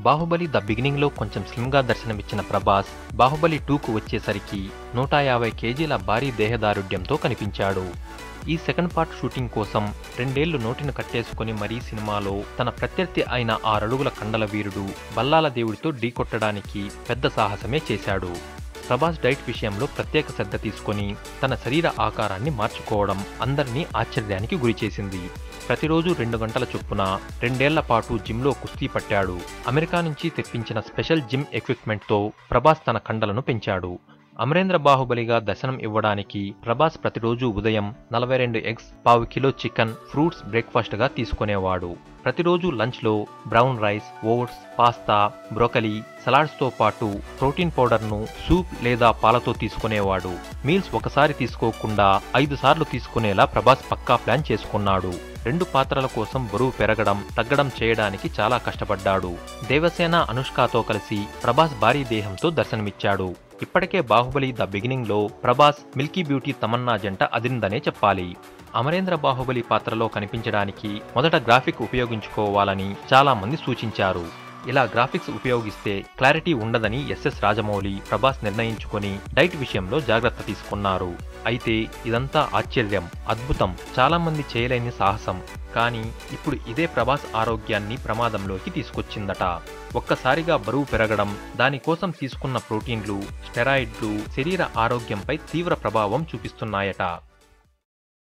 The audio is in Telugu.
బాహుబలి ద బిగినింగ్ లో కొంచెం స్లిమ్ గా దర్శనమిచ్చిన ప్రభాస్ బాహుబలి 2కు వచ్చేసరికి 150 కేజీల భారీ దేహదారుఢ్యంతో కనిపించాడు. ఈ సెకండ్ పార్ట్ షూటింగ్ కోసం 2 ఏళ్లు నోటిని కట్టేసుకుని మరీ సినిమాలో తన ప్రత్యర్థి అయిన 6 అడుగుల కండల వీరుడు బల్లాల దేవుడితో ఢీకొట్టడానికి పెద్ద సాహసమే చేశాడు. ప్రభాస్ డైట్ విషయంలో ప్రత్యేక శ్రద్ధ తీసుకొని తన శరీర ఆకారాన్ని మార్చుకోవడం అందరినీ ఆశ్చర్యానికి గురిచేసింది. ప్రతిరోజు 2 గంటల చొప్పున 2 ఏళ్ల పాటు జిమ్లో కుస్తీ పట్టాడు. అమెరికా నుంచి తెప్పించిన స్పెషల్ జిమ్ ఎక్విప్మెంట్తో ప్రభాస్ తన కండలను పెంచాడు. అమరేంద్ర బాహుబలిగా దర్శనం ఇవ్వడానికి ప్రభాస్ ప్రతిరోజు ఉదయం 42 ఎగ్స్, పావు కిలో చికెన్, ఫ్రూట్స్ బ్రేక్ఫాస్ట్ గా తీసుకునేవాడు. ప్రతిరోజు లంచ్లో brown rice, oats, pasta, broccoli, సలాడ్స్తో పాటు ప్రోటీన్ పౌడర్ను సూప్ లేదా పాలతో తీసుకునేవాడు. మీల్స్ ఒకసారి తీసుకోకుండా 5 సార్లు తీసుకునేలా ప్రభాస్ పక్కా ప్లాన్ చేసుకున్నాడు. 2 పాత్రల కోసం బరువు పెరగడం, తగ్గడం చేయడానికి చాలా కష్టపడ్డాడు. దేవసేన, అనుష్కతో కలిసి ప్రభాస్ భారీ దేహంతో దర్శనమిచ్చాడు. ఇప్పటికే బాహుబలి ద బిగినింగ్ లో ప్రభాస్, మిల్కీ బ్యూటీ తమన్నా జంట అదిరిందనే చెప్పాలి. అమరేంద్ర బాహుబలి పాత్రలో కనిపించడానికి మొదట గ్రాఫిక్ ఉపయోగించుకోవాలని చాలా మంది సూచించారు. ఇలా గ్రాఫిక్స్ ఉపయోగిస్తే క్లారిటీ ఉండదని ఎస్ఎస్ రాజమౌళి, ప్రభాస్ నిర్ణయించుకొని డైట్ విషయంలో జాగ్రత్త తీసుకున్నారు. అయితే ఇదంతా ఆశ్చర్యం, అద్భుతం, చాలా మంది చేయలేని సాహసం. కానీ ఇప్పుడు ఇదే ప్రభాస్ ఆరోగ్యాన్ని ప్రమాదంలోకి తీసుకొచ్చిందట. ఒక్కసారిగా బరువు పెరగడం, దానికోసం తీసుకున్న ప్రోటీన్లు, స్టెరాయిడ్లు శరీర ఆరోగ్యంపై తీవ్ర ప్రభావం చూపిస్తున్నాయట.